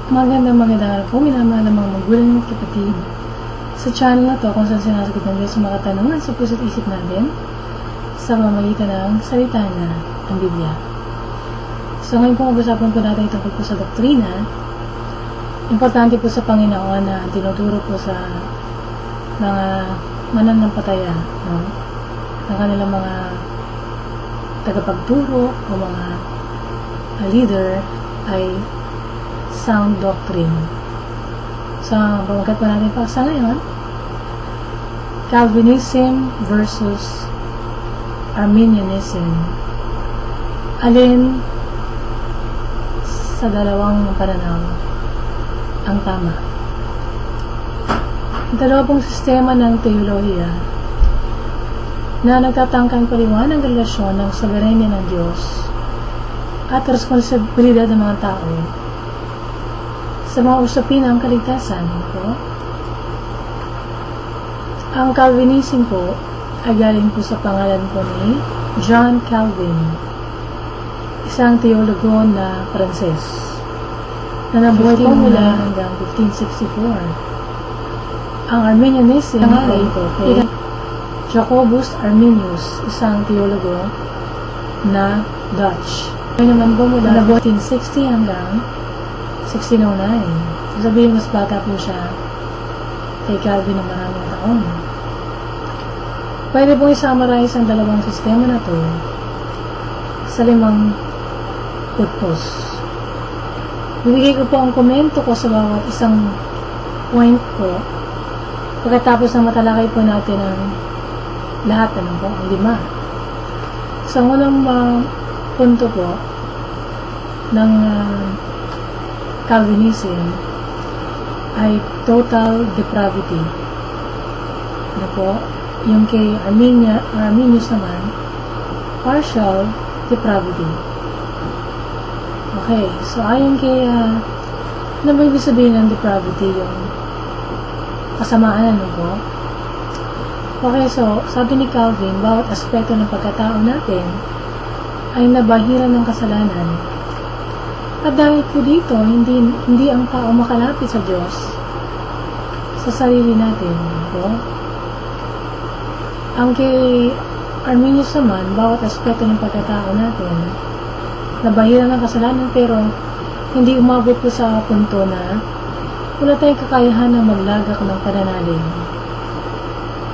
Magandang araw po, minamahal ng mga magulang at kapatid. Sa channel na to, kung saan sinasagot ng Diyos sa mga katanungan sa puso't isip natin sa pamamagitan ng salita na ang Biblia. So ngayon po, mag-usapan po natin tungkol po sa doktrina. Importante po sa Panginoon na tinuturo po sa mga mananampalataya, no? Ng kanilang mga tagapagturo o mga leader ay sound doctrine. So, pamagat po natin paksa ngayon, Calvinism versus Arminianism. Alin sa dalawang pananaw ang tama? Ang dalawa pong sistema ng teolohiya na nagtatangkang paliwanag ang relasyon ng soberenya ng Diyos at responsibilidad ng mga tao sa mga usapin ng kaligtasan po. Ang Calvinism po ay galing po sa pangalan po ni John Calvin, isang teologo na Pranses na nabuhay po mula hanggang 1564. Ang Arminianism ay po kay Jacobus Arminius, isang teologo na Dutch. Ay naman po mula 1560 hanggang 1609. Sabihin, mas bata po siya kay Calvin ng maraming taon. Pwede pong i-summarize ang dalawang sistema na to sa 5 purpose. Bibigay ko po ang komento ko sa bawat isang point po pagkatapos na matalakay po natin ang lahat, ang 5. Sa unang punto po ng Calvinism ay total depravity. Ano po? Yung kay Arminius naman, partial depravity. Okay, so ayon kay ano ba ibig sabihin ng depravity? Yung kasamaan, ano po? Okay, so sabi ni Calvin, bawat aspeto ng pagkatao natin ay nabahira ng kasalanan. At dahil po dito, hindi ang tao makalapit sa Diyos sa sarili natin. Po. Ang kay Arminius naman, bawat aspeto ng pagkatao natin, nabahira ng kasalanan pero hindi umabot po sa punto na wala tayong kakayahan na maglagak ng pananalig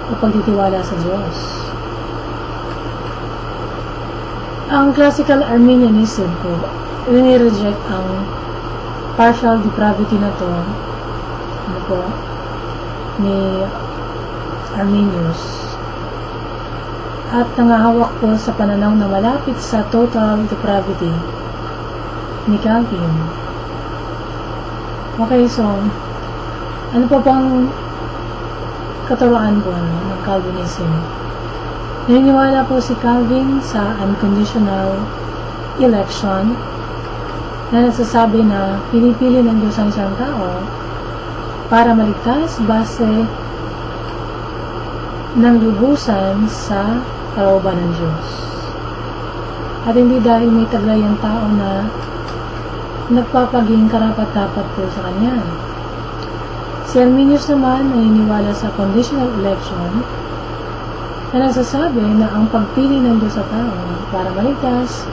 o pagtitiwala sa Diyos. Ang classical Arminianism po, rini-reject ang partial depravity na to, ano po, ni Arminius, at nangahawak po sa pananaw na malapit sa total depravity ni Calvin. Okay, so ano po bang katuruan po ng Calvinism? Naniniwala po si Calvin sa unconditional election na nagsasabi na pinipili ng Diyos ang isang tao para maligtas base ng lubusan sa kalooban ng Diyos. At hindi dahil may taglay ang tao na nagpapaging karapat-dapat po sa Kanya. Si Arminius naman naniniwala sa conditional election na nagsasabi na ang pagpili ng Diyos sa tao para maligtas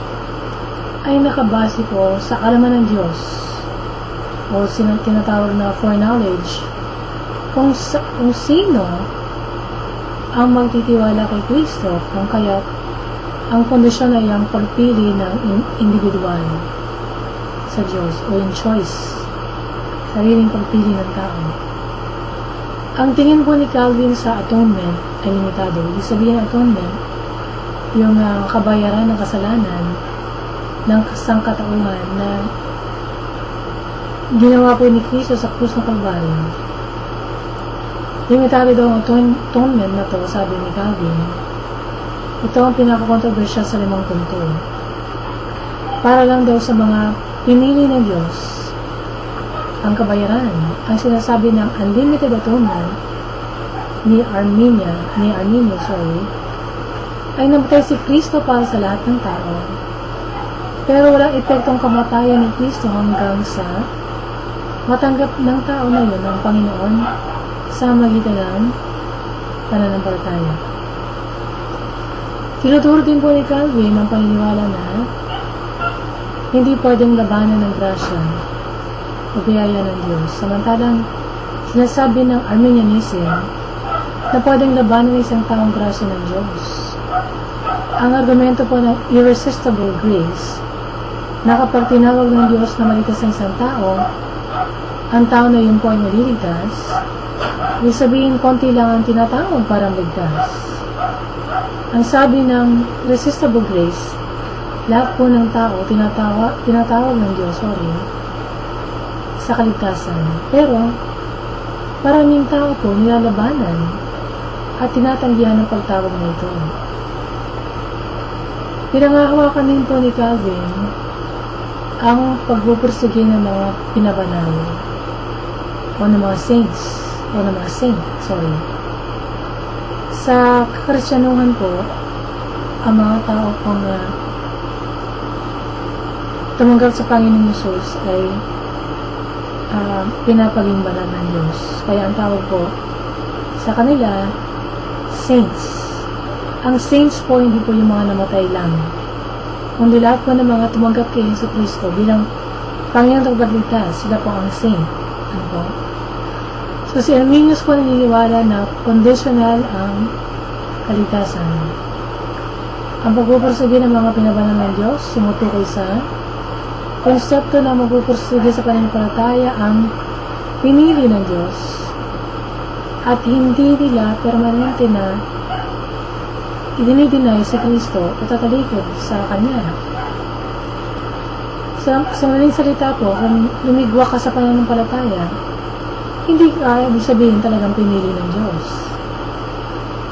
ay nakabase po sa kaalaman ng Diyos o tinatawag na foreknowledge kung sino ang magtitiwala kay Kristo, kung kaya ang kondisyon ay ang pagpili ng individual sa Diyos o yung choice, sariling pagpili ng tao. Ang tingin po ni Calvin sa atonement ay limitado. Ibig sabihin ng atonement, yung kabayaran ng kasalanan ng sangkatauhan na ginawa po ni Kristo sa krus ng Kalbaryo. Limitado daw ang atonement na to, sabi ni Calvin. Ito ang pinaka-controversial sa 5 punto. Para lang daw sa mga pinili ng Diyos ang kabayaran. Ang sinasabi ng unlimited atonement ni Arminius, ay namatay si Kristo para sa lahat ng tao. Pero walang epektong kamatayan ni Kristo hanggang sa matanggap ng tao na yun ang Panginoon sa magitan ng pananampalataya. Tinuturo din po ni Calvin ang paniniwala na hindi pwedeng labanan ng grasya o biyaya ng Diyos. Samantalang sinasabi ng Arminianism na pwedeng labanan ng isang taong grasya ng Diyos. Ang argumento po ng irresistible grace na kapag tinawag ng Diyos na maligtas ng isang tao, ang tao na yun po ay maliligtas, ibig sabihin konti lang ang tinatawag para ligtas. Ang sabi ng irresistible grace, lahat po ng tao tinatawag ng Diyos, sa kaligtasan. Pero, maraming tao po nilalabanan at tinatanggihan ng pagtawag na ito. Pinangahawakan din po ni Calvin ang pagpupursige ng mga pinabanal o ng mga saints Sa Kristyanuhan po, ang mga tao pong tumanggap sa Panginoong Jesus ay pinapaging banal ng Diyos. Kaya ang tawag po sa kanila, saints. Ang saints po hindi po yung mga namatay lang, kundi lahat po ng mga tumanggap kay Yesu Cristo bilang Panginoong Tagapagligtas, sila po ang saint. Ano po? So si Arminius po naniniwala na conditional ang kaligtasan. Ang pagpupursige ng mga pinabanal ng Diyos sumutukoy sa konsepto na magpupursige sa pananampalataya ang pinili ng Diyos at hindi nila permanente na idinidinay si Kristo o tatalikod sa Kanya. Sa maling salita po, kung lumigwa ka sa pananampalataya, hindi ka ibig sabihin talagang pinili ng Diyos.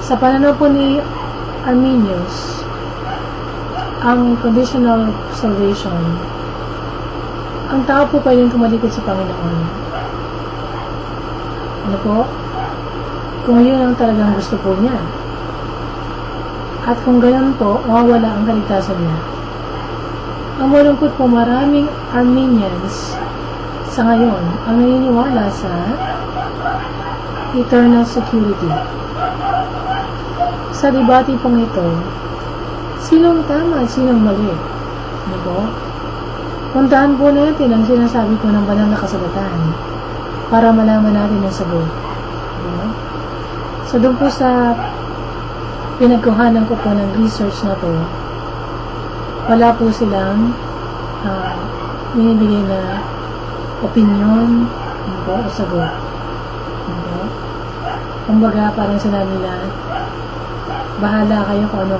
Sa pananaw po ni Arminius, ang conditional salvation, ang tao po pwedeng tumalikod sa Panginoon. Ano po? Kung yun ang talagang gusto po niya. At kung gayon po, mawawala ang kaligtasan niya. Ang malungkot po, maraming Arminians sa ngayon ang naniniwala sa eternal security. Sa debate pong ito, sinong tama at sinong mali? Ano po? Puntahan po natin ang sinasabi po ng banal na kasulatan para malaman natin ang sagot. Ano? So doon po sa pinagkuhanan ko po ng research na to, wala po silang binibigay na opinion o sagot. Kumbaga parang sinabi nila, bahala kayo kung ano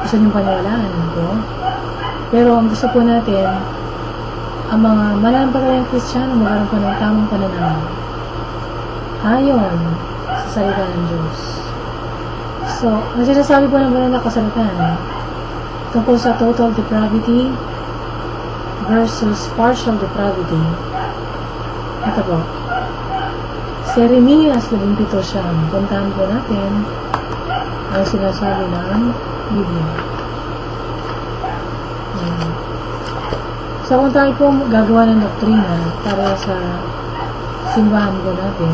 gusto niyong paniwalaan. Pero ang gusto po natin, ang mga mananampalatayang Kristiyano magkaroon po ng tamang pananaw ayon sa salita ng Diyos. So, ang sinasabi po ng banal na kasulatan tungkol sa total depravity versus partial depravity. Ito po. Si Jeremias 17 siya. Puntahan po natin ang sinasabi ng Biblia. So, kung tayo po gagawa ng doktrina para sa simbahan po natin,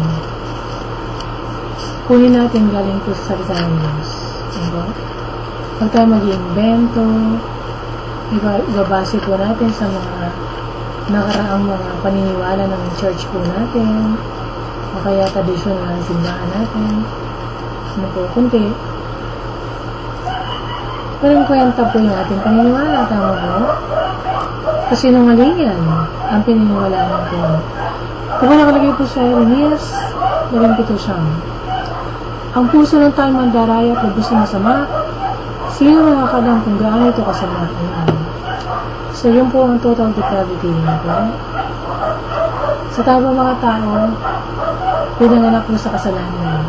kunin natin galing po sa salita ng Diyos. Huwag tayo mag-iimbento, ibabase po natin sa mga nakaraang mga paniniwala ng church po natin, o kaya tradisyon ng simbahan natin. Ano po, kunti. Parang kwenta po yung ating paniniwala, tama po? Kasi nungalingan ang pininiwalaan natin. Diba nakalagay po sa Jeremias 17 siya. Ang puso ng tayo mandaraya at lubos na masama, sino nakakalam kung gaano ito kasama? So yun po ang total depravity. Sa tao mga tao, pinanganak po sa kasalanan.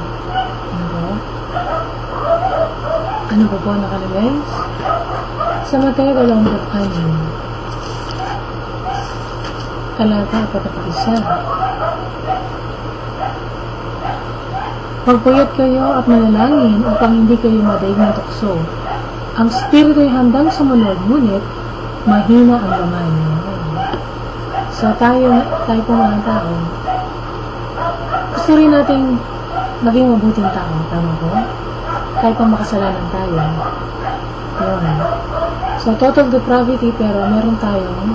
Ano po nakalagay? Sa Mateo 26. Talata 41. Magpuyat kayo at manalangin upang hindi kayo madaig ng tukso. Ang spirito ay handang sumunod, ngunit mahina ang laman. So, tayo po mga tao, gusto rin natin maging mabuting tao, tama po? Kahit pa makasalanan tayo. Yun. So, total depravity, pero meron tayong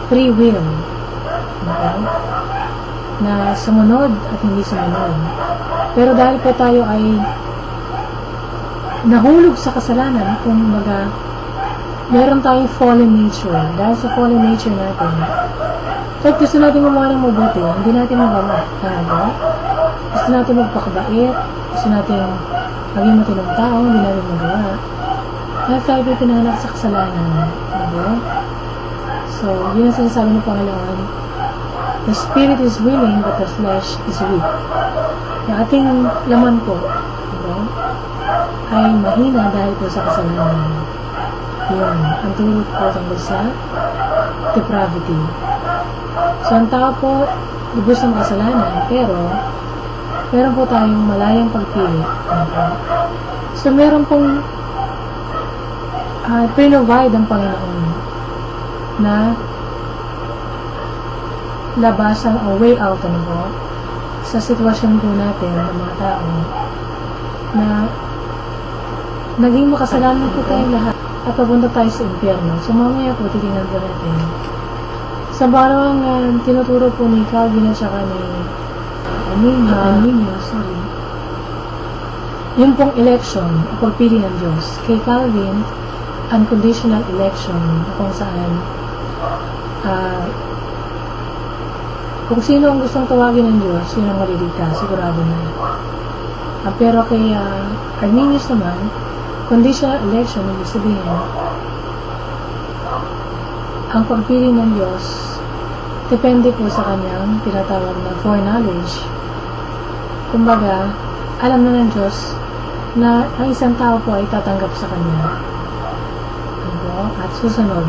free will. Okay? Na sumunod at hindi sumunod. Pero dahil po tayo ay nahulog sa kasalanan, kung baga, meron tayong fallen nature. Dahil sa fallen nature natin, kahit gusto natin gumawa ng mabuti, hindi natin magawa. Tama ba? Gusto natin magpakabait, gusto natin maging matinong tao, hindi natin magawa. Dahil tayo po pinanganak sa kasalanan. Tama ba? So, yun ang sinasabi ng Panginoon, the spirit is willing, but the flesh is weak. Yung ating laman po, diba, ay mahina dahil po sa kasalanan. Yun, ang tulot po tungkol sa depravity. So, ang tao po, lubos ng kasalanan, pero meron po tayong malayang pagpili. Okay? So, meron pong provide ang Panginoon na labasan o way out ano po, sa sitwasyon po natin ng mga tao na naging makasalanan po tayong lahat at papunta tayo sa impyerno. So mamaya po titingnan po natin sa parang tinuturo po ni Calvin at saka ni Arminio, yung pong election o pagpili ng Diyos. Kay Calvin, unconditional election kung saan kung sino ang gustong tawagin ng Diyos, yun ang maliligtas, sigurado na. Pero kay Arminius naman, conditional election, ibig sabihin, ang pagpili ng Diyos, depende po sa kanyang tinatawag na foreknowledge. Kumbaga, alam na ng Diyos na ang isang tao po ay tatanggap sa kanya. At susunod.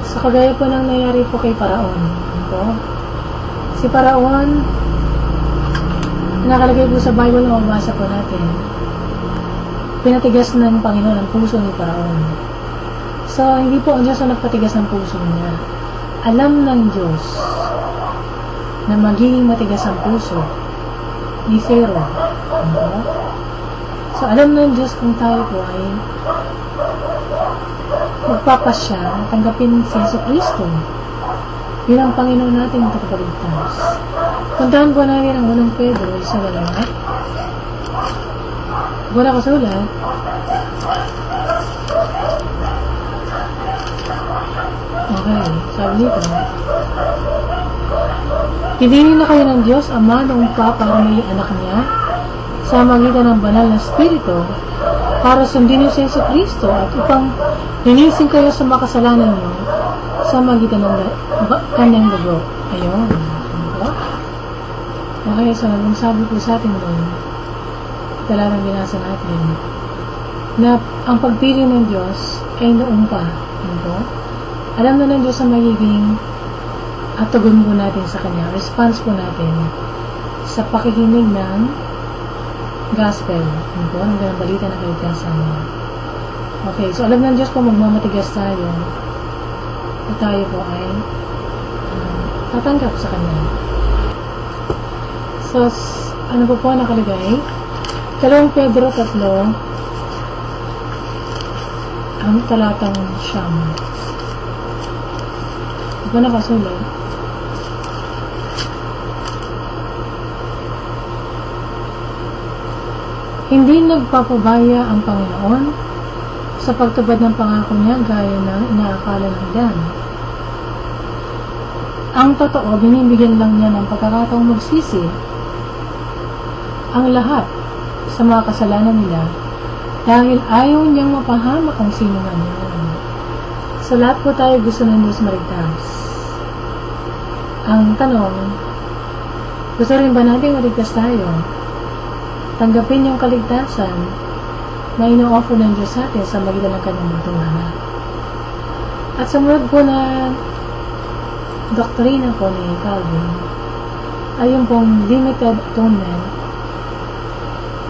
So, kagaya po nang nangyari po kay Paraon. Si Paraon, nakalagay po sa Bible na mabasa po natin, pinatigas ng Panginoon ang puso ni Paraon. So, hindi po ang Diyos ang nagpatigas ng puso niya. Alam ng Diyos na magiging matigas ang puso ni Pharaoh. So, alam ng Diyos kung tayo po ay magpapasya, tanggapin si Yesu Cristo bilang Panginoon nating tagapagligtas. Puntahan po namin ang unang Pedro, isa dalawa. Wala kasulat. Okay, sabi nito, pinili na kayo ng Diyos Ama noong pa para may anak niya sa magitan ng banal na Espiritu para sundin niyo si Yesu Cristo at upang linisin kayo sa makasalanan niyo sa magitan ng kanyang dugo. Ayun. Okay, so nung sabi po sa atin doon, talagang binasa natin, na ang pagpili ng Diyos ay noong pa. Alam na ng Diyos ang magiging at tugon po natin sa Kanya, response po natin sa pakikinig ng gospel. Ang ganang balita na kaligtasan niya. Okay, so alam ng Diyos po magmamatigas tayo at tayo po ay tatanggap sa Kanya. So, ano po po nakalagay? 2 Pedro 3 ang talatang siyam. Di ba nakasulat? Hindi nagpapabaya ang Panginoon sa pagtubad ng pangako niya gaya ng inaakala ng ilan. Ang totoo, binibigyan lang niya ng pagkakataong magsisi ang lahat sa mga kasalanan nila dahil ayaw niyang mapahamak ang sino man yun. So lahat po tayo gusto ng Diyos maligtas. Ang tanong, gusto rin ba natin maligtas tayo? Tanggapin yung kaligtasan na ino-offer ng Diyos sa atin sa magitan ng kanyang bituhan. At sumunod po na doktrina po ni Calvin ay yung pong limited atonement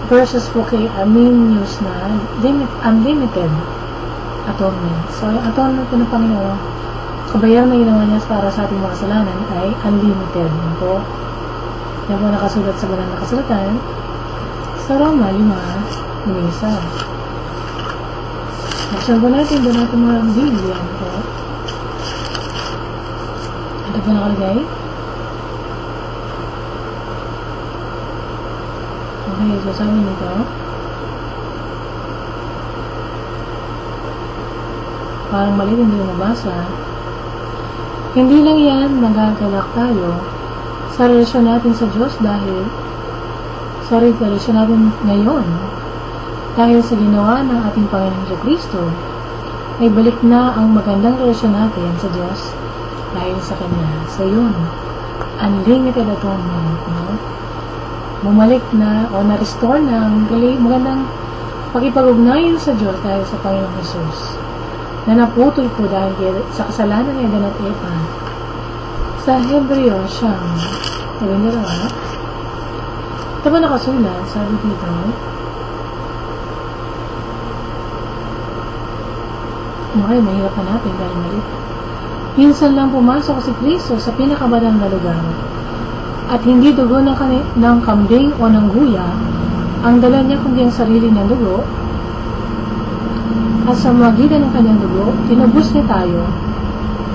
versus po kay Arminius na unlimited atonement. So, yung atonement po ng Panginoon, kabayaran na ginawa niya para sa ating mga kasalanan ay unlimited. Yan po. Yan po nakasulat sa banal na kasulatan sa Roma 5:1. Buksan po natin doon natin mga Biblia. Yan po. Ito po nakalagay. Okay, so sabi nito, parang mali hindi mabasa. Hindi lang yan nagagalak tayo sa relasyon natin sa Diyos sa relasyon natin ngayon dahil sa ginawa ng ating Panginoong Kristo ay balik na ang magandang relasyon natin sa Diyos dahil sa Kanya. So yun, unlimited atonement, no? Bumalik na o na-restore na ang magandang pakipag-ugnayan sa Diyos dahil sa Panginoong Jesus na naputol po dahil sa kasalanan ni Adan at Eva. Sa Hebreo siyang 12. Ito ba nakasulat? Sabi dito, okay, mahirap na natin dahil mali. Minsan lang pumasok si Kristo sa pinakabanal na lugar at hindi dugo ng kambing o ng guya ang dala niya kundi ang sarili ng dugo. At sa magitan ng kanyang dugo, tinubos niya tayo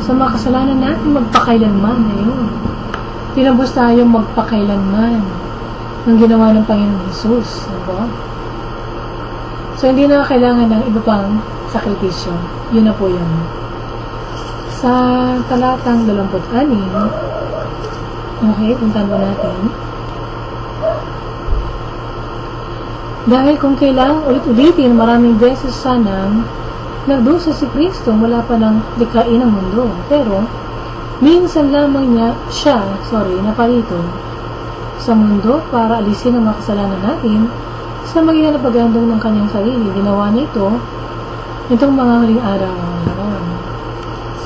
sa mga kasalanan natin magpakailanman. Ayun. Tinubos tayo magpakailanman ng ginawa ng Panginoong Jesus. Diba? So, hindi na kailangan ng iba pang sakripisyo. Yun na po yun. Sa talatang 26, okay, puntahan po natin. Dahil kung kailangang ulit-ulitin maraming beses sanang nagdusa si Kristo mula pa ng likhain ng mundo. Pero, minsan lamang siya napalito sa mundo para alisin ang mga kasalanan natin sa magitan na paghandong ng kanyang sarili. Ginawa niya itong mga huling araw.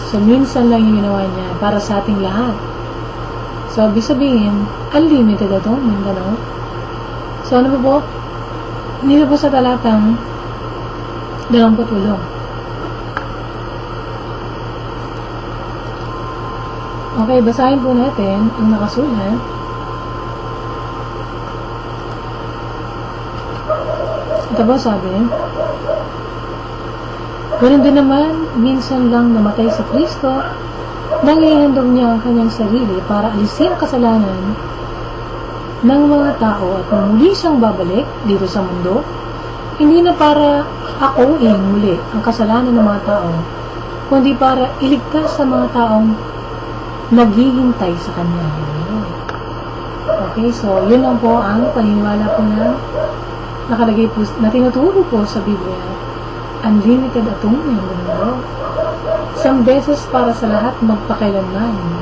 So, minsan lang yung ginawa niya para sa ating lahat. So, ibig sabihin, unlimited atonement, ano? So, ano po? Dito po sa talatang 20. Okay, basahin po natin ang nakasulat. Ito po sabi, ganoon din naman, minsan lang namatay si Kristo nang ihandog niya ang kanyang sarili para alisin ang kasalanan ng mga tao at muli siyang babalik dito sa mundo, hindi na para akuin muli ang kasalanan ng mga tao, kundi para iligtas sa mga taong naghihintay sa Kanya. Okay, so yun lang po ang paniniwala po na nakalagay po, na tinuturo po sa Biblia. Unlimited atonement, isang beses para sa lahat magpakailanman.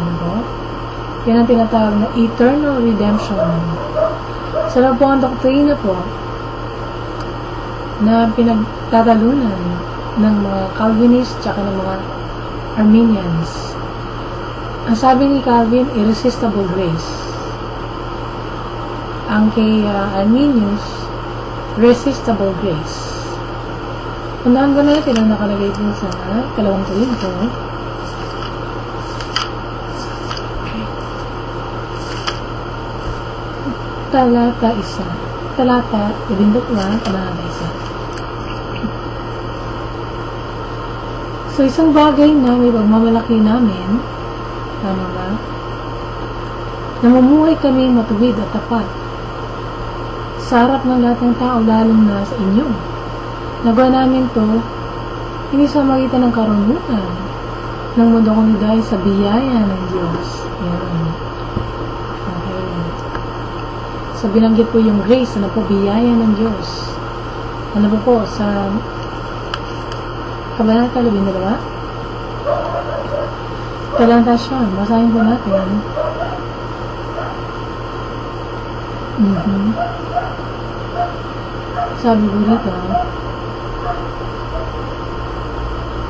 Yan ang tinatawag na eternal redemption. Sarap po ang doktrina po na pinagtatalunan ng mga Calvinists at ng mga Arminians. Ang sabi ni Calvin, irresistible grace. Ang kay Arminius, resistible grace. Unahan ko natin ang nakalagay din sa 2 Korinto. Talata 1. Talata 12, talata 1. So, isang bagay na may pagmamalaki namin, tama ba? Namumuhay kami matuwid at tapat sa harap ng lahat ng tao, lalong na sa inyo. Nagawa namin to hindi sa magitan ng karunungan ng mundo kundi dahil sa biyaya ng Diyos. Yan. Okay. So, binanggit po yung grace, ano po, biyaya ng Diyos. Ano po sa Kabanata 12? Talata siya. Basahin po natin. Sabi po dito,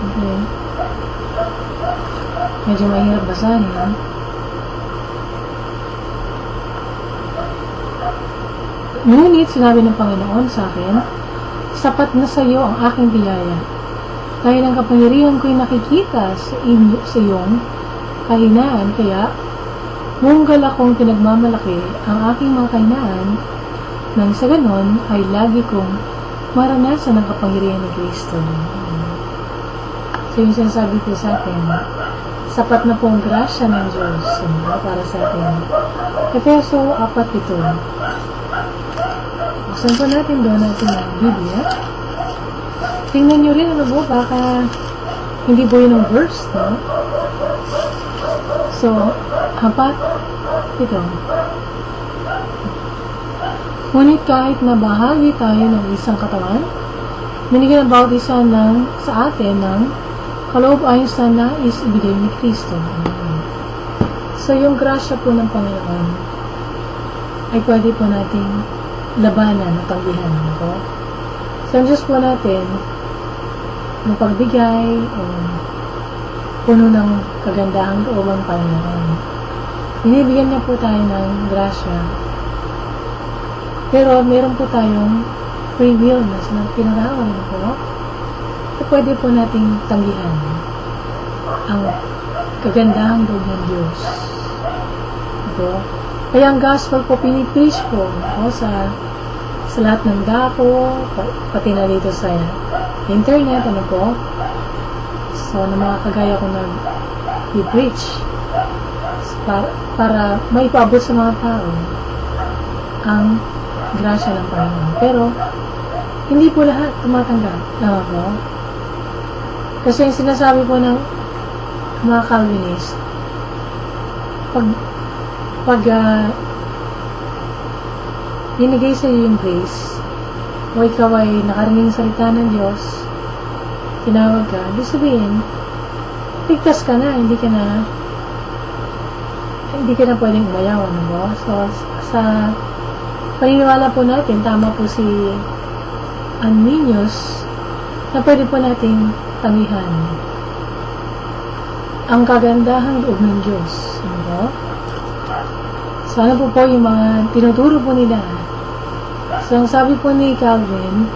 okay, medyo mahirap basahin. Ngunit sinabi ng Panginoon sa akin, sapat na sa iyo ang aking biyaya, Dahil ang kapangyarihan ko'y nakikita sa iyong kahinaan, kaya munggal akong pinagmamalaki ang aking mga kahinaan, nang sa ganon ay lagi kong maranasan ang kapangyarihan ni Kristo. So yung sinasabi ko sa atin, sapat na pong grasya ng Diyos para sa atin. Efeso 4:7. Buksan po natin doon natin ang Biblia. Tingnan nyo rin, ano po, baka hindi po yun ang verse, no? So, 4:7. Ngunit kahit na bahagi tayo ng isang katawan, binigyan ng bawat isa sa atin ng kaloob ayon sa nais ibigay ni Kristo. So, yung grasya po ng Panginoon ay pwede po nating labanan at tanggihan po. So, ang Diyos po natin ng pagbigay o puno ng kagandahang loob ang Panginoon. Binibigyan niya po tayo ng grasya. Pero meron po tayong free will na pinarawan po. So, pwede po nating tanggihan ang kagandahang loob ng Diyos. Ito. Kaya ang gospel po pinipreach po sa lahat ng dako, pati na dito sa internet, ano po. So, ng mga kagaya ko nag-preach para maipaabot sa mga tao ang grasya ng Panginoon. Pero, hindi po lahat tumatanggap. Tama po? Kasi yung sinasabi po ng mga Calvinist, pag binigay sa iyo yung grace, o ikaw ay nakarinig ng salita ng Diyos, tinawag ka, ibig sabihin, ligtas ka na, hindi ka na pwedeng umayaw, ano po? So, sa paniniwala po natin, tama po si Arminius, na pwede po nating tanggihan ang kagandahang loob ng Diyos. Ano po? So, ano po yung mga tinuturo po nila? So, ang sabi po ni Calvin,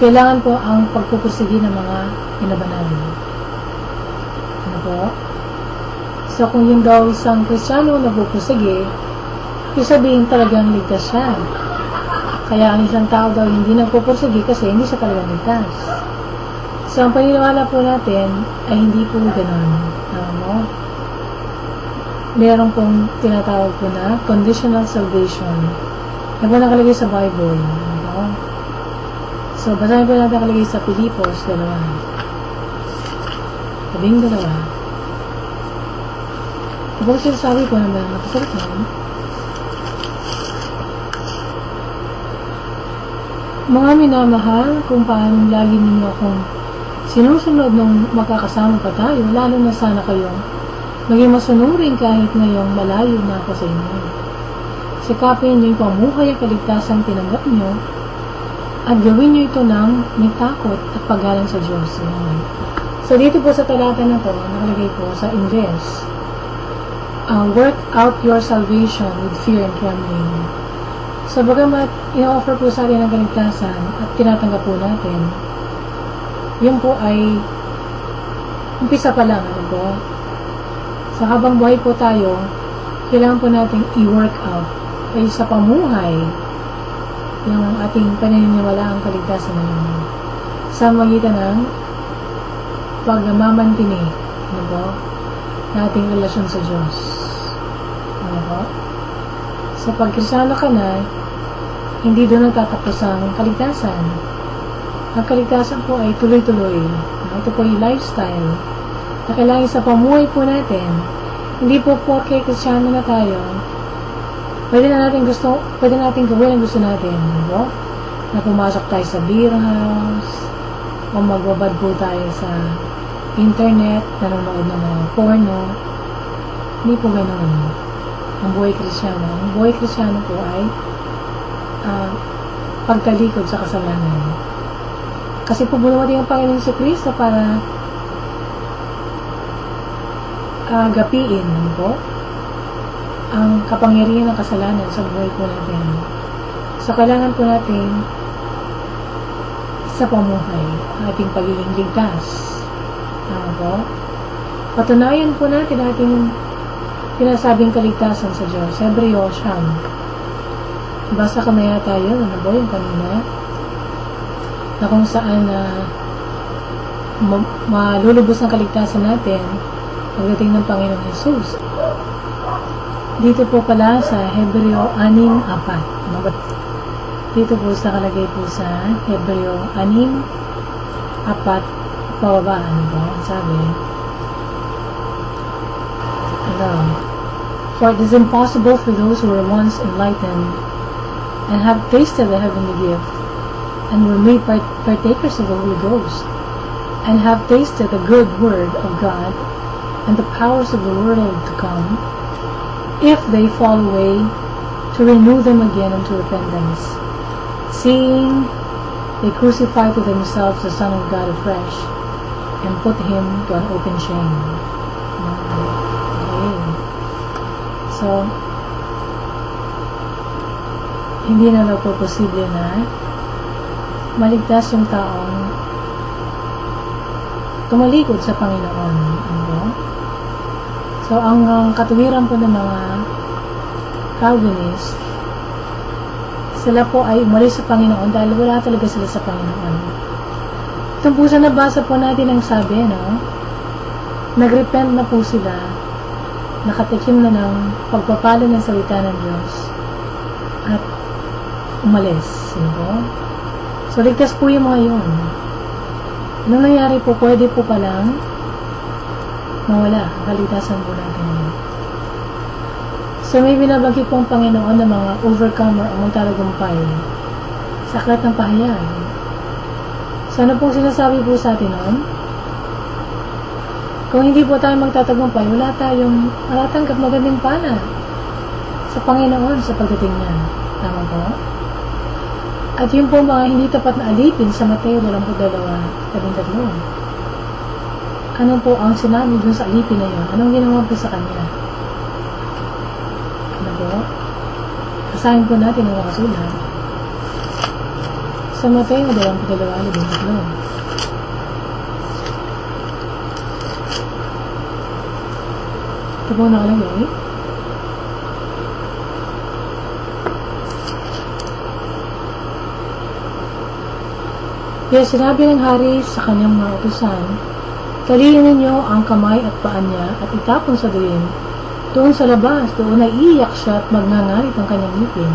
kailangan po ang pagpupursigi ng mga binabanal. Ano po? So, kung yung daw isang Kristiyano nagpupursigi, sabihin talagang ligtas siya. Kaya ang isang tao daw hindi nagpupursigi kasi hindi siya talagang ligtas. So, ang paniniwala po natin ay hindi po ganoon. Ano? Meron pong tinatawag po na conditional salvation. Yan po nakalagay sa Bible. Ano? So, basahin po natin nakalagay sa Pilipos 2. 12. Kapag sinasabi po naman nakasalita, mga minamahal, kung paano lagi ninyo akong sinusunod nung magkakasama pa tayo, lalo na sana kayong maging masunurin kahit ngayong malayo na ako sa inyo. Sikapin niyo yung pamuhay at kaligtasang tinanggap niyo at gawin niyo ito ng may takot at paggalang sa Diyos. So, dito po sa talata na to, nakalagay po sa Ingles, work out your salvation with fear and trembling. So, bagamat ina-offer po sa atin ang kaligtasan at tinatanggap po natin, yun po ay umpisa pa lang, ano po? So, habang buhay po tayo, kailangan po natin i-work out ay sa pamuhay yung ating paniniwala ang kaligtasan na yun sa magitan ng pagmamantini, ano po, na ating relasyon sa Diyos. Ano po? So, pag Kristiyano ka na, hindi doon natatapos ang kaligtasan. Ang kaligtasan po ay tuloy-tuloy. Ito po yung lifestyle na kailangan sa pamuhay po natin. Hindi po kay Kristiyano na tayo, pwede natin gawin ang gusto natin. Diba? Na pumasok tayo sa beer house, o magbabad po tayo sa internet, nanonood ng mga porno. Hindi po ganoon ang buhay Kristiyano. Ang buhay Kristiyano po ay pagtalikod sa kasalanan. Kasi po bumuti ang Panginoon sa Kristo para gapiin po ang kapangyarihan ng kasalanan sa buhay po natin. So, kailangan po natin sa pamuhay, ang ating pagiging ligtas. Tama po? Patunayan po natin ating pinasabing kaligtasan sa Diyos. Hebreo 9. Basa ka na yata yun. Ano ba yung kanina? Na kung saan malulubos ang kaligtasan natin pagdating ng Panginoong Jesus. Dito po pala sa Hebreo 6:4. Dito po sa kalagay po sa Hebreo 6:4 pababa. Ano po? Sabi, for it is impossible for those who were once enlightened and have tasted the heavenly gift and were made partakers of the Holy Ghost and have tasted the good word of God and the powers of the world to come, if they fall away, to renew them again unto repentance, seeing they crucify to themselves the Son of God afresh and put him to an open shame. Okay. So, hindi na daw po posible na maligtas yung taong tumalikod sa Panginoon. Ano? So, ang katuwiran po ng mga Calvinist, sila po ay umalis sa Panginoon dahil wala talaga sila sa Panginoon. Itong po sa nabasa po natin ang sabi, no? Nagrepent na po sila, nakatikim na ng pagpapalo ng salita ng Diyos, at umalis. Ano? So, ligtas po yung mga yun. Anong nangyari po, pwede po palang mawala ang kaligtasan po natin. So, may binabagi pong Panginoon ng mga overcomer o magtatagumpay sa aklat ng pahayag. So, ano pong sinasabi po sa atin noon? Kung hindi po tayo magtatagumpay, wala tayong tanggap magandang pana sa Panginoon sa pagdating niya. Tama po? At yun po mga hindi tapat na alipin sa Mateo 22:13. Ano po ang sinabi dun sa alipin na yun? Anong ginawa po sa kanya? Ano po? Kasahin po natin ang mga sulat. Sa Mateo 22:13. Ito po nakalagay. Kaya sinabi ng hari sa kanyang mga utusan, talihin ninyo ang kamay at paa niya at itapon sa dilim. Doon sa labas, doon ay iiyak siya at magngangalit ang kanyang ngipin.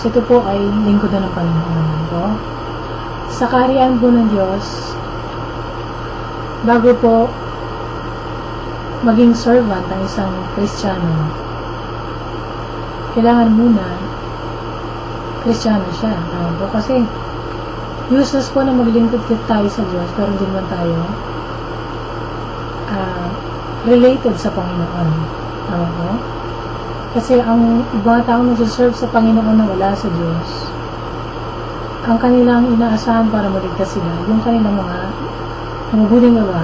So ito po ay lingkod na ng Panginoon. Po. Sa kaharian po ng Diyos, bago po maging servant ang isang Kristiyano, kailangan muna Kristiyano siya. Po. Kasi useless po na maglingkod tayo sa Diyos pero hindi naman tayo related sa Panginoon. Tama po? Kasi ang mga taong nagsiserve sa Panginoon na wala sa Diyos, ang kanilang inaasahan para maligtas sila, yung kanilang mga mabubuting gawa.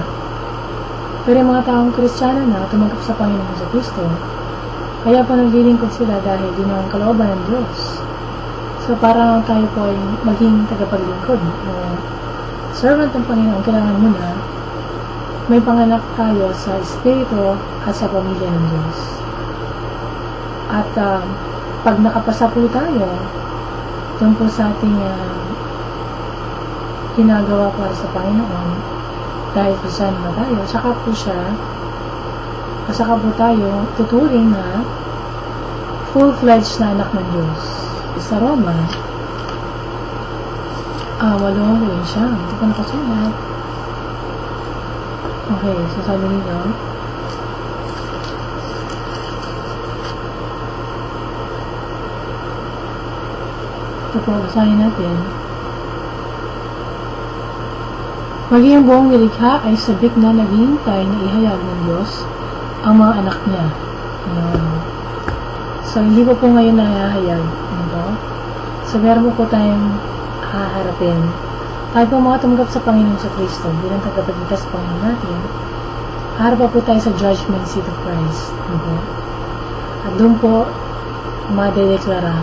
Pero yung mga taong Kristiyano na tumanggap sa Panginoon sa Kristo, kaya po naglilingkod sila dahil din ang kalooban ng Diyos. So, para tayo po ay maging tagapaglingkod o servant ng Panginoon, kailangan muna may panganak tayo sa Espiritu at sa pamilya ng Diyos. At pag nakapasa po tayo, doon po sa ating ginagawa para sa Panginoon, dahil po siya naman tayo, saka po tayo tuturing na full-fledged na anak ng Diyos. Sa Roma, 8 ko yun siya. Hindi ko nakasulat. Okay, so sabi nito, ito po, basahin natin. Maging ang buong nilikha ay sabik na naghihintay na ihayag ng Diyos ang mga anak niya. So, hindi po ngayon nahahayag. So, meron po tayong haharapin. Tayo po mga tumanggap sa Panginoon sa Kristo bilang tagapagligtas sa Panginoon natin, harap po tayo sa judgment seat of Christ. At doon po madedeklara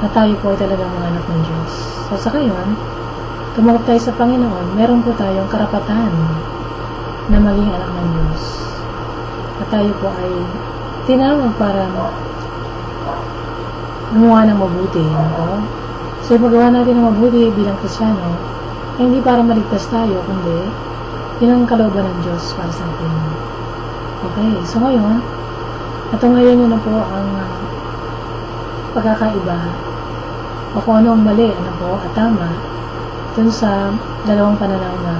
na tayo po ay talagang mga anak ng Diyos. So, sa ngayon, tumanggap tayo sa Panginoon, meron po tayong karapatan na maging anak ng Diyos. At tayo po ay tinawag para gumawa ng mabuti. No? So, magawa natin ng mabuti bilang Kristyano, ay hindi para maligtas tayo, kundi yun ang kalooban ng Diyos para sa atin. Okay, so ngayon, natunghayan nyo na po ang pagkakaiba o kung ano ang mali, ano po, at tama dun sa dalawang pananaw na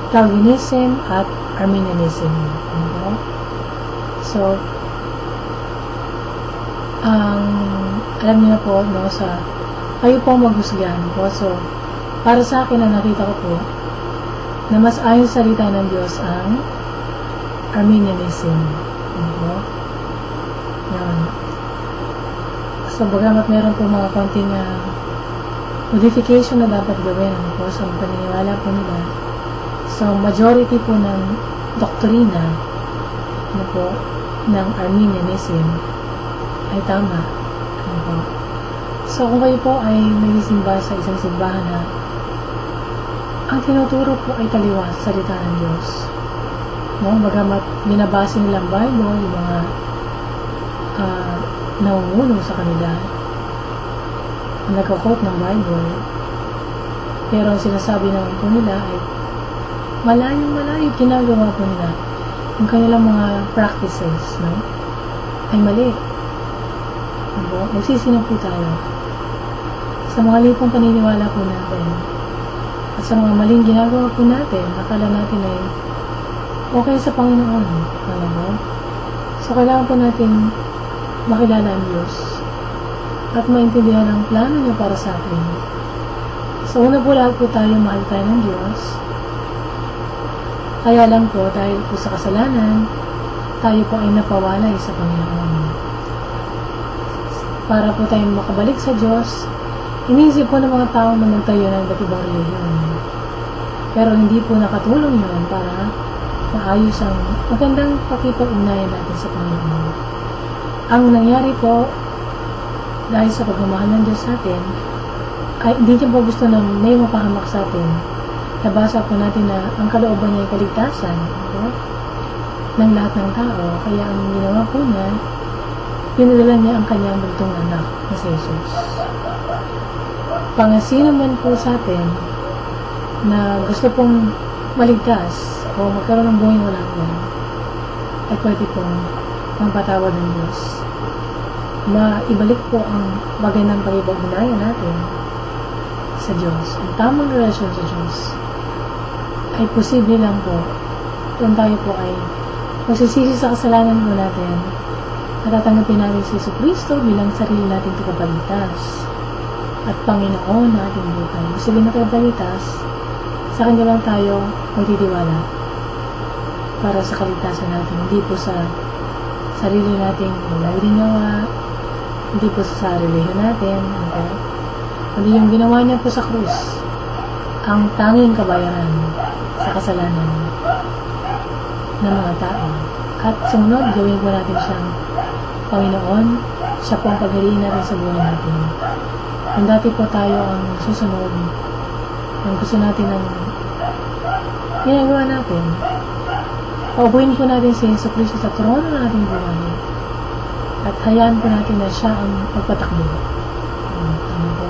Calvinism at Arminianism. Ano po? So, alam niyo po, no, kayo po maghusgahan po. So, para sa akin, na nakita ko po, na mas ayon sa salita ng Diyos ang Arminianism. Ano po? Yan. So, bagamat meron po mga konting modification na dapat gawin, ano po, sa paniniwala po nila. So, majority po ng doktrina, ano po, ng Arminianism ay tama. Ano po? So, kung kayo po ay nagsisimba sa isang simbahan na ang tinuturo po ay taliwas sa salita ng Diyos. No? Bagamat binabase nilang Bible, yung mga nauuno sa kanila, ang nagkakot ng Bible, pero ang sinasabi naman po nila ay malayo ginagawa po nila. Yung kanilang mga practices, no? Ay mali. Ano? Magsisi na po tayo sa mga lipong paniniwala po natin at sa mga maling ginagawa po natin. Akala natin ay okay sa Panginoon. Ano ba? So, kailangan po natin makilala ang Diyos at maintindihan ang plano niya para sa atin. So, una po lahat po tayo, mahal tayo ng Diyos. Kaya lang po, dahil po sa kasalanan, tayo po ay napawalay sa Panginoon. Para po tayong makabalik sa Diyos, iniisip po ng mga tao na magtayo ng iba't ibang relihiyon. Pero hindi po nakatulong yun para maayos ang magandang pakipag-ugnayan natin sa Panginoon. Ang nangyari po, dahil sa pagmamahal ng Diyos sa atin, ay hindi niya po gusto na may mapahamak sa atin. Nabasa po natin na ang kalooban niya ay kaligtasan, no? Ng lahat ng tao. Kaya ang ginawa po niya, pinadala niya ang kanyang bugtong anak na si Jesus. Pangasino man po sa atin na gusto pong maligtas o magkaroon ng buhay walang hanggan, ay pwede pong magpatawad ng Diyos. Maibalik po ang magandang pag-ibag-unayan natin sa Diyos. Ang tamang relasyon sa Diyos ay posible lang po kung tayo po ay magsisisi sa kasalanan po natin at tatanggapin natin si Jesucristo bilang sarili nating tagapagligtas at Panginoon na ating buhay. Sabihin na tagapagligtas, sa Kanya lang tayo magtitiwala para sa kaligtasan natin. Hindi po sa sarili nating ginawa, hindi po sa relihiyon natin, okay? Kundi yung ginawa niya po sa krus, ang tanging kabayaran sa kasalanan ng mga tao. At sumunod, gawin po natin siyang Panginoon, siya po ang paghariin natin sa buhay natin. Kung dati po tayo ang susunod, kung gusto natin ang ginagawa natin, paubuhin po natin si Jesucristo sa trono ng ating buhay at hayaan po natin na siya ang magpatakbo. Ano po?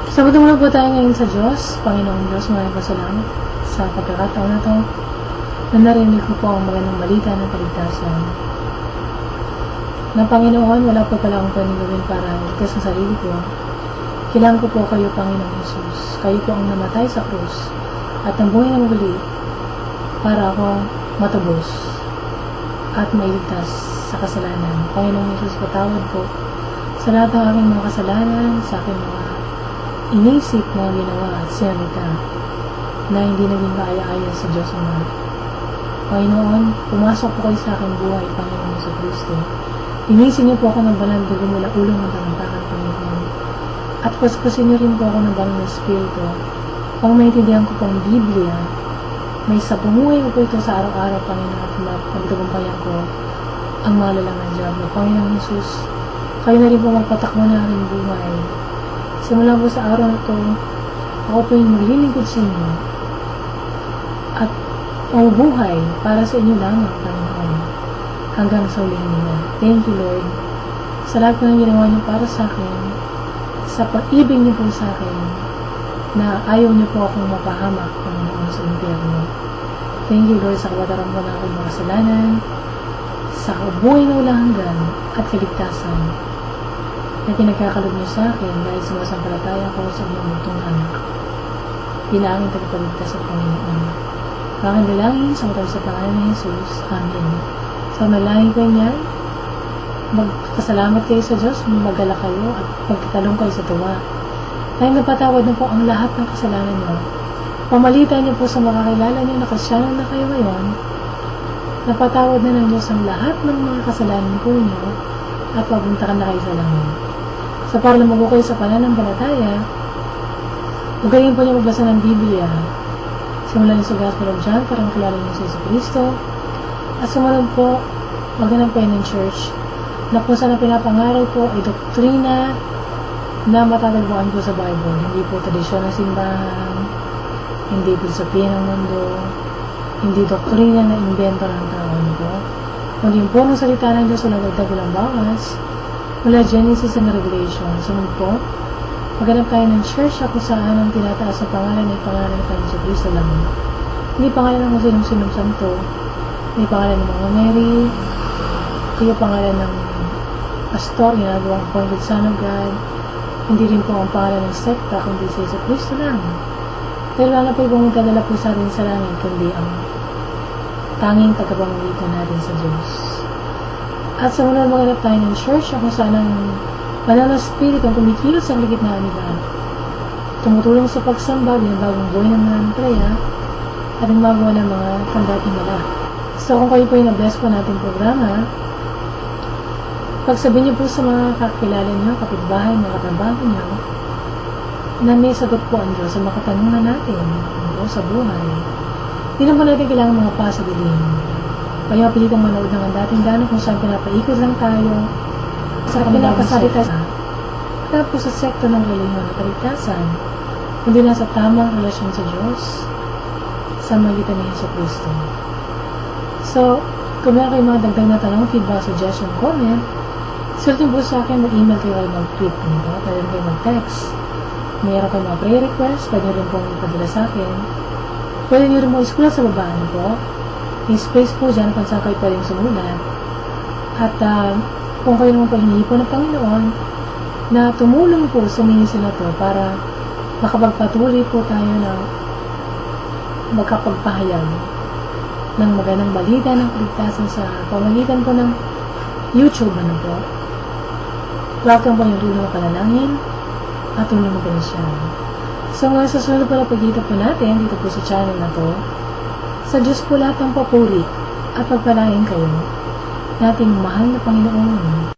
Sabato muna po tayo ngayon sa Diyos. Panginoong Diyos, maraming pasalamat sa pagkakataon na ito na narinig ko po ang magandang balita ng kaligtasan. Na Panginoon, wala po pala akong pwedeng gawin para iligtas sa sarili ko. Kailangan ko po kayo, Panginoong Jesus. Kayo po ang namatay sa krus at ang buhay na muli para ako matubos at mailigtas sa kasalanan. Panginoong Jesus, patawad po sa lahat ng aking mga kasalanan, sa aking mga inisip, mga ginawa at sinalita na hindi naging kaaya-aya sa Diyos Ama. Panginoon, pumasok po kayo sa aking buhay, Panginoon Jesucristo. Inisin niyo po ako ng banal dugo mula ulo ng tamantakan, Panginoon. At paspasin niyo rin po ako ng banal na Espiritu. Pang maintindihan ko po ang Biblia, may sa pumuhay ko po ito sa araw-araw, Panginoon, at magtagumpayan ko ang malalang ng Diablo. Panginoon Jesus, kayo na rin po magpatakbo na aking buhay. Simula po sa araw na ito, Ako po yung maglilingkod sa inyo at mabubuhay para sa inyo lamang, Panginoon, hanggang sa uling niya. Thank you, Lord, sa lahat po ng ginawa niyo para sa akin, sa pag-ibig niyo po sa akin, na ayaw niyo po akong mapahamak, Panginoon, sa impyerno. Thank you, Lord, sa kabataran ko ng aking mga kasalanan, sa kabuhay na walang hanggan at kaligtasan na pinagkakalog niyo sa akin dahil sumasampalataya ko sa inyong bugtong anak. Pinangin tagapagligtas sa Panginoon. Aking dalangin sa matawag sa pangalan ni Jesus. Amen. So, malangin ko niyan, magpasalamat kayo sa Diyos, magala kayo at magtatalong kayo sa tuwa. Dahil napatawad na po ang lahat ng kasalanan niyo. Pamalitan niyo po sa makakilala niyo na kasyanan na kayo ngayon, napatawad na ng Diyos ang lahat ng mga kasalanan po niyo at pagbuntakan na kayo sa langit. So, para lumago kayo sa pananampalataya, ugayin po niyo magbasa ng Biblia. Simulan niyo sa Gospel of John para makilala niyo si Jesucristo. At sumunod po, maghanap kayo ng church na kung saan ang pinapangaral po ay doktrina na matatagpuan po sa Bible. Hindi po tradisyon ng simbahan, hindi filosofiya ng mundo, hindi doktrina na invento ng tao po. Kundi yung punong salita ng Diyos walang dagdag walang bawas, mula Genesis and Revelation. Sunod po, maghanap tayo ng church kung saan ang tinataas sa pangalan ay pangalan ng Panginoon sa Kristo lang. Hindi pangalan ng sinong santo, hindi pangalan ng mga Mary, hindi pangalan ng pastor, ginagawang appointed son of God, hindi rin po ang pangalan ng sekta, kundi sa Kristo lang. Pero wala po ibang magdadala po sa atin sa langit, kundi ang tanging tagapamagitan natin sa Diyos. At sa muna maghanap tayo ng church kung saan ang banal na spirit ang kumikilos sa ligitnaan nila, tumutulong sa pagsamba, binabagong buhay ng mga emplea, at ang magawa ng mga tanda-himala. So kung kayo po yung na-bless po natin programa, pagsabihin niyo po sa mga kakilala niyo, kapitbahay, mga katrabaho niyo, na may sagot po ang Diyos sa mga katanungan natin sa buhay. Hindi naman natin kailangan mga pasadilim. Kayo mapilitang manood ng ang dating gano'n kung saan pinapaikot lang tayo sa pinapasalita tapos sa sekta ng relihiyon at kaligtasan, kundi nasa tamang relasyon sa Diyos sa magitan ni Jesucristo. So, kung meron kayong mga dagdag na tanong, feedback, suggestion, comment, sulit po sa akin, mag-email kayo kayo mag-tweet nito, pwede kayo mag-text. Mayroon kayo mga prayer request, pwede rin pong ipadala sa akin. Pwede nyo rin mo iskula sa baba po. May space po dyan kung saan kayo pwedeng sumulat. At kung kayo naman po hinihipon ng Panginoon, na tumulong po sa ministry na to para makapagpatuloy po tayo na magkapagpahayag ng magandang balita ng kaligtasan sa pamagitan po ng YouTube po. Welcome po yung tulong ng panalangin at tulong ng pinasyan. So ngayon sa sunod po na pagkita po natin dito po sa channel na to, sa Diyos po lahat ng papuri at pagpalain kayo nating mahal na Panginoon.